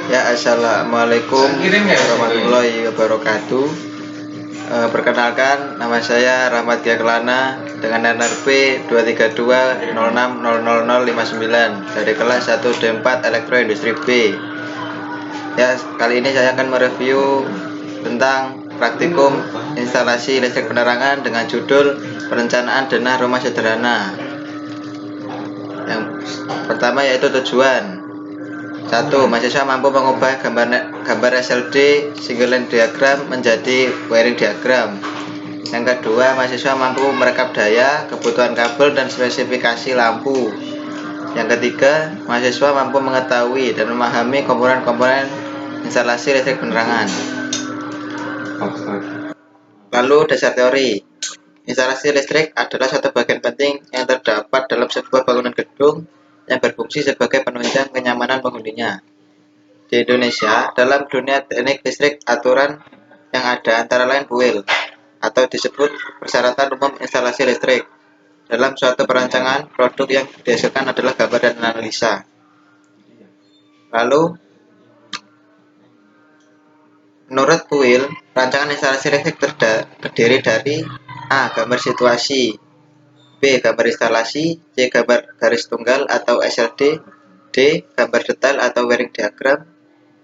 Ya, assalamualaikum warahmatullahi wabarakatuh. Perkenalkan, nama saya Rahmat Diaklana dengan NRP 232060059 dari kelas 1D4 Elektroindustri B. Ya, kali ini saya akan mereview tentang praktikum instalasi listrik penerangan dengan judul perencanaan denah rumah sederhana. Yang pertama yaitu tujuan. 1. Mahasiswa mampu mengubah gambar SLD single line diagram menjadi wiring diagram. Yang kedua, mahasiswa mampu merekap daya, kebutuhan kabel, dan spesifikasi lampu. Yang ketiga, mahasiswa mampu mengetahui dan memahami komponen-komponen instalasi listrik penerangan. Lalu, dasar teori. Instalasi listrik adalah satu bagian penting yang terdapat dalam sebuah bangunan gedung yang berfungsi sebagai penunjang kenyamanan penghuninya. Di Indonesia, dalam dunia teknik listrik, aturan yang ada antara lain BUIL atau disebut Persyaratan Umum Instalasi Listrik. Dalam suatu perancangan, produk yang dihasilkan adalah gambar dan analisa. Lalu, menurut BUIL, rancangan instalasi listrik terdiri dari A. Gambar situasi, B. Gambar instalasi, C. Gambar garis tunggal atau SLD, D. Gambar detail atau wiring diagram,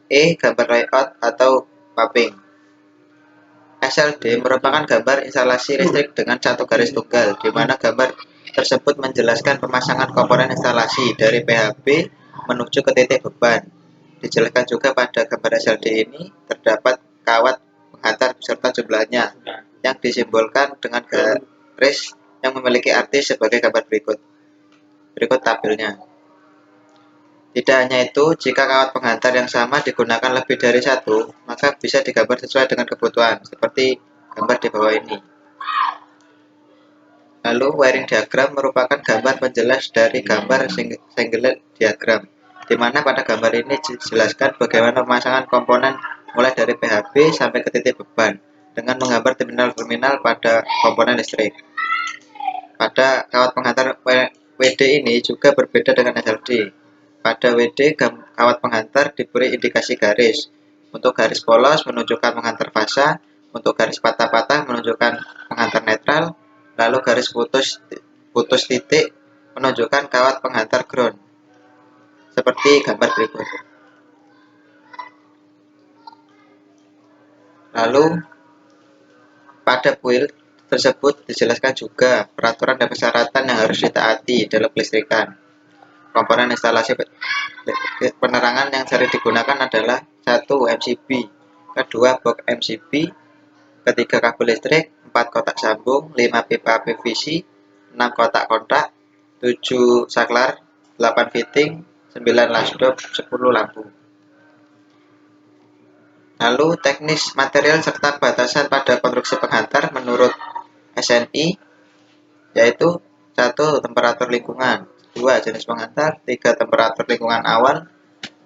E. Gambar layout atau mapping. SLD merupakan gambar instalasi listrik dengan satu garis tunggal, di mana gambar tersebut menjelaskan pemasangan komponen instalasi dari PHB menuju ke titik beban. Dijelaskan juga pada gambar SLD ini terdapat kawat penghantar beserta jumlahnya yang disimbolkan dengan garis yang memiliki arti sebagai gambar berikut. Berikut tabelnya. Tidak hanya itu, jika kawat penghantar yang sama digunakan lebih dari satu, maka bisa digambar sesuai dengan kebutuhan, seperti gambar di bawah ini. Lalu, wiring diagram merupakan gambar penjelas dari gambar single diagram, di mana pada gambar ini dijelaskan bagaimana pemasangan komponen mulai dari PHB sampai ke titik beban, dengan menggambar terminal-terminal pada komponen listrik. Pada kawat penghantar WD ini juga berbeda dengan SLD. Pada WD, kawat penghantar diberi indikasi garis. Untuk garis polos menunjukkan penghantar fasa, untuk garis patah-patah menunjukkan penghantar netral, lalu garis putus titik menunjukkan kawat penghantar ground. Seperti gambar berikut. Lalu, pada build tersebut dijelaskan juga peraturan dan persyaratan yang harus ditaati dalam kelistrikan. Komponen instalasi penerangan yang sering digunakan adalah 1. MCB, kedua box MCB, ketiga kabel listrik, 4 kotak sambung, 5 pipa PVC, 6 kotak kontak, 7 saklar, 8 fitting, 9 lasdop, 10 lampu. Lalu teknis material serta batasan pada konstruksi penghantar menurut SNI yaitu 1. Temperatur lingkungan, 2. Jenis penghantar, 3. Temperatur lingkungan awal,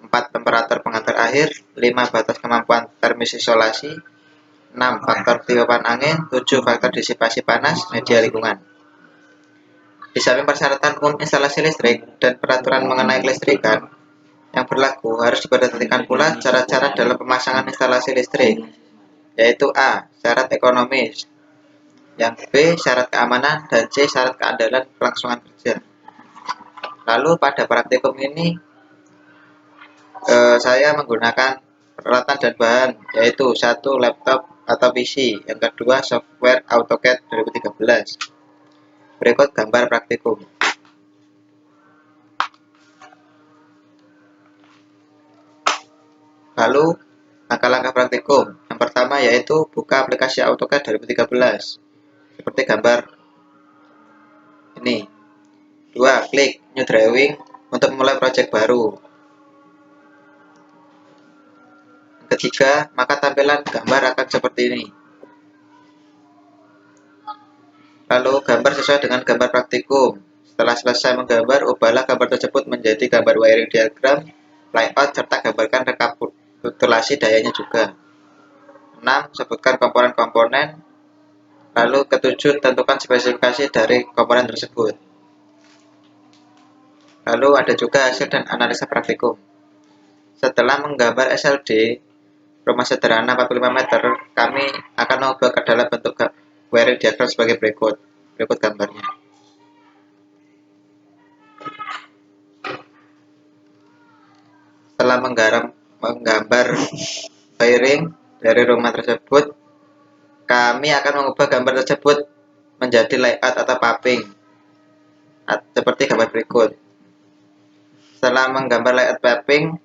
4. Temperatur penghantar akhir, 5. Batas kemampuan termis isolasi, 6. Faktor tiupan angin, 7. Faktor disipasi panas, media lingkungan. Di samping persyaratan umum instalasi listrik dan peraturan mengenai kelistrikan yang berlaku, harus diperhatikan pula cara-cara dalam pemasangan instalasi listrik, yaitu A. Syarat ekonomis, yang B. Syarat keamanan, dan C. Syarat keandalan kelangsungan kerja. Lalu pada praktikum ini saya menggunakan peralatan dan bahan, yaitu 1. Laptop atau PC, yang kedua software AutoCAD 2013. Berikut gambar praktikum. Lalu langkah-langkah praktikum. Yang pertama yaitu buka aplikasi AutoCAD 2013. Seperti gambar ini. 2. Klik New Drawing untuk memulai proyek baru. Ketiga, maka tampilan gambar akan seperti ini. Lalu gambar sesuai dengan gambar praktikum. Setelah selesai menggambar, ubahlah gambar tersebut menjadi gambar wiring diagram, layout, serta gambarkan rekapitulasi dayanya juga. 6. Sebutkan komponen-komponen. Lalu ketujuh, tentukan spesifikasi dari komponen tersebut. Lalu ada juga hasil dan analisa praktikum. Setelah menggambar SLD rumah sederhana 45 meter, kami akan mengubah ke dalam bentuk wiring diagram sebagai berikut. Berikut gambarnya. Setelah menggambar wiring dari rumah tersebut, kami akan mengubah gambar tersebut menjadi layout atau paving seperti gambar berikut. Setelah menggambar layout paving,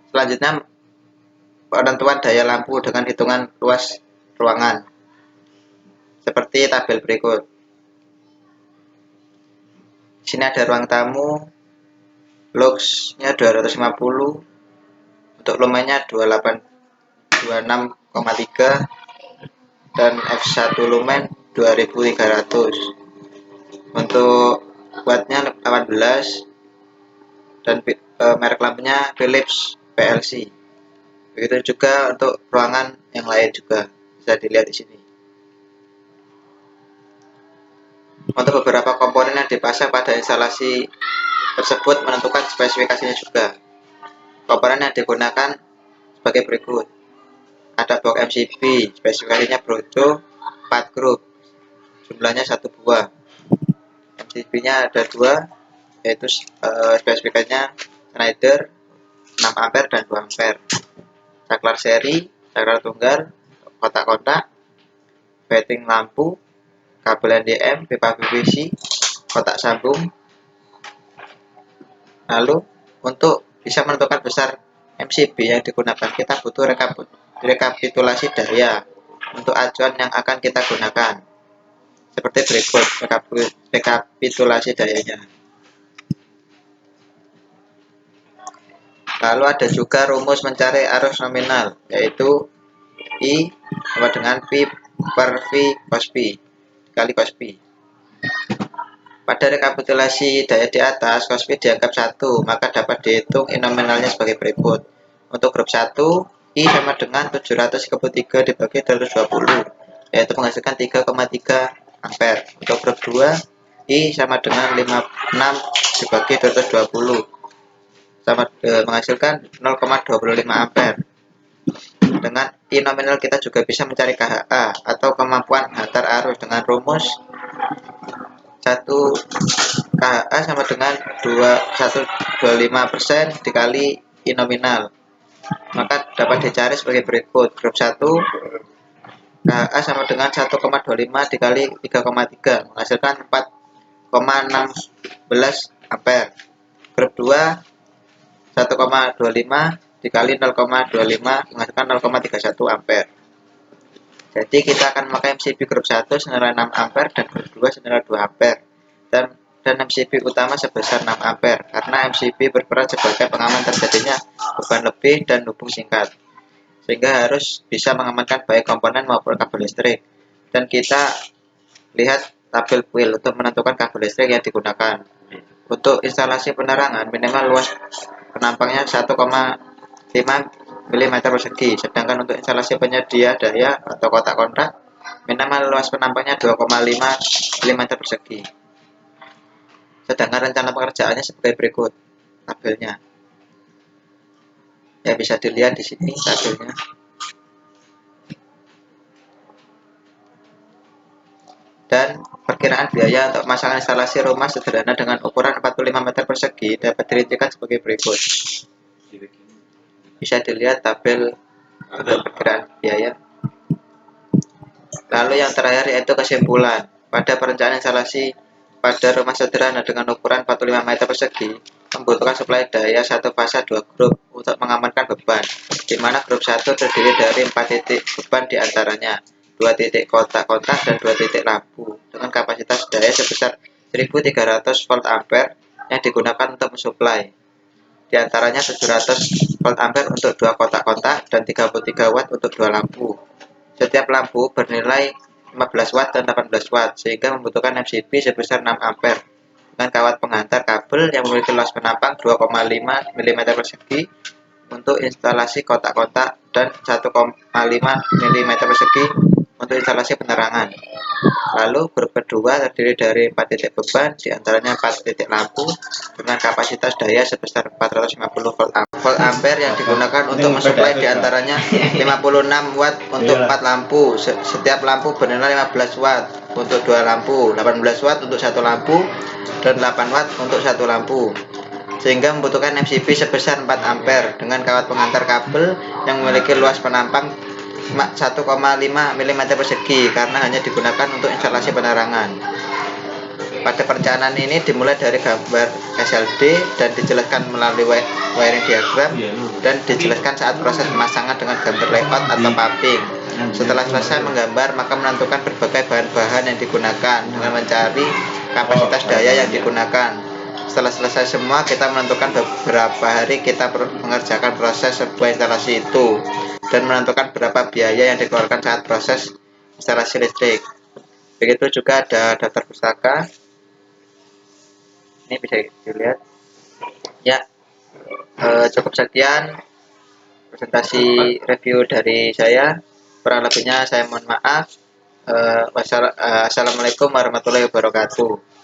selanjutnya penentuan daya lampu dengan hitungan luas ruangan seperti tabel berikut. Di sini ada ruang tamu, luxnya 250, untuk lumennya 26,3 dan F1 lumen 2300. Untuk wattnya 18 dan merek lampunya Philips PLC. Begitu juga untuk ruangan yang lain juga bisa dilihat di sini. Untuk beberapa komponen yang dipasang pada instalasi tersebut menentukan spesifikasinya juga. Komponen yang digunakan sebagai berikut. Ada box MCB, spesifikasinya Brojo 4 grup, jumlahnya 1 buah. MCB-nya ada 2, yaitu spesifikasinya Schneider 6 ampere dan 2 ampere. Saklar seri, saklar tunggal, kotak-kotak, batting lampu, kabel NDM, pipa PVC, kotak sambung. Lalu untuk bisa menentukan besar MCB yang digunakan, kita butuh rekapitulasi daya untuk acuan yang akan kita gunakan. Seperti berikut rekapitulasi dayanya. Lalu ada juga rumus mencari arus nominal, yaitu I sama dengan P per V cos P kali cos P. Pada rekapitulasi daya di atas, cos P dianggap 1, maka dapat dihitung I nominalnya sebagai berikut. Untuk grup 1, I sama dengan 733 dibagi 220, yaitu menghasilkan 3,3 ampere. Untuk grup 2, I sama dengan 56 dibagi 220, sama menghasilkan 0,25 ampere. Dengan I nominal kita juga bisa mencari KHA atau kemampuan hantar arus dengan rumus 1 KHA sama dengan 125% dikali I nominal. Maka dapat dicari sebagai berikut. Grup 1 KHA sama dengan 1,25 dikali 3,3 menghasilkan 4,16 ampere. Grup 2 1,25 dikali 0,25 menghasilkan 0,31 ampere. Jadi kita akan memakai MCB grup 1 senilai 6 ampere dan grup 2 senilai 2 ampere. Dan MCB utama sebesar 6 ampere karena MCB berperan sebagai pengaman terjadinya beban lebih dan hubung singkat, sehingga harus bisa mengamankan baik komponen maupun kabel listrik. Dan kita lihat tabel kuil untuk menentukan kabel listrik yang digunakan. Untuk instalasi penerangan minimal luas penampangnya 1,5 mm persegi, sedangkan untuk instalasi penyedia daya atau kotak-kotak minimal luas penampangnya 2,5 mm persegi. Sedangkan rencana pengerjaannya sebagai berikut tabelnya. Ya, bisa dilihat di sini tabelnya. Dan perkiraan biaya untuk pemasangan instalasi rumah sederhana dengan ukuran 45 meter persegi dapat dirincikan sebagai berikut. Bisa dilihat tabel untuk perkiraan biaya. Lalu yang terakhir yaitu kesimpulan. Pada perencanaan instalasi pada rumah sederhana dengan ukuran 45 meter persegi membutuhkan suplai daya satu fasa 2 grup untuk mengamankan beban, di mana grup 1 terdiri dari 4 titik beban diantaranya 2 titik kotak-kotak dan 2 titik lampu dengan kapasitas daya sebesar 1300 volt ampere yang digunakan untuk mensuplai. Di antaranya 700 volt ampere untuk 2 kotak-kotak dan 33 watt untuk 2 lampu. Setiap lampu bernilai 15 watt dan 18 watt, sehingga membutuhkan MCB sebesar 6 ampere dengan kawat penghantar kabel yang memiliki luas penampang 2,5 mm persegi untuk instalasi kotak-kotak dan 1,5 mm persegi untuk instalasi penerangan. Lalu grup kedua terdiri dari 4 titik beban, diantaranya 4 titik lampu dengan kapasitas daya sebesar 450 volt ampere yang digunakan untuk mensuplai diantaranya 56 watt untuk 4 lampu. Setiap lampu bernilai 15 watt untuk 2 lampu, 18 watt untuk 1 lampu, dan 8 watt untuk 1 lampu, sehingga membutuhkan MCB sebesar 4 ampere dengan kawat pengantar kabel yang memiliki luas penampang 1,5 mm persegi karena hanya digunakan untuk instalasi penerangan. Pada perencanaan ini dimulai dari gambar SLD dan dijelaskan melalui wiring diagram dan dijelaskan saat proses pemasangan dengan gambar layout atau mapping. Setelah selesai menggambar, maka menentukan berbagai bahan-bahan yang digunakan dengan mencari kapasitas daya yang digunakan. Setelah selesai semua, kita menentukan beberapa hari kita mengerjakan proses sebuah instalasi itu dan menentukan berapa biaya yang dikeluarkan saat proses instalasi listrik. Begitu juga ada daftar pustaka. Ini bisa dilihat. Ya, cukup sekian presentasi review dari saya. Kurang lebihnya saya mohon maaf. Wassalamualaikum warahmatullahi wabarakatuh.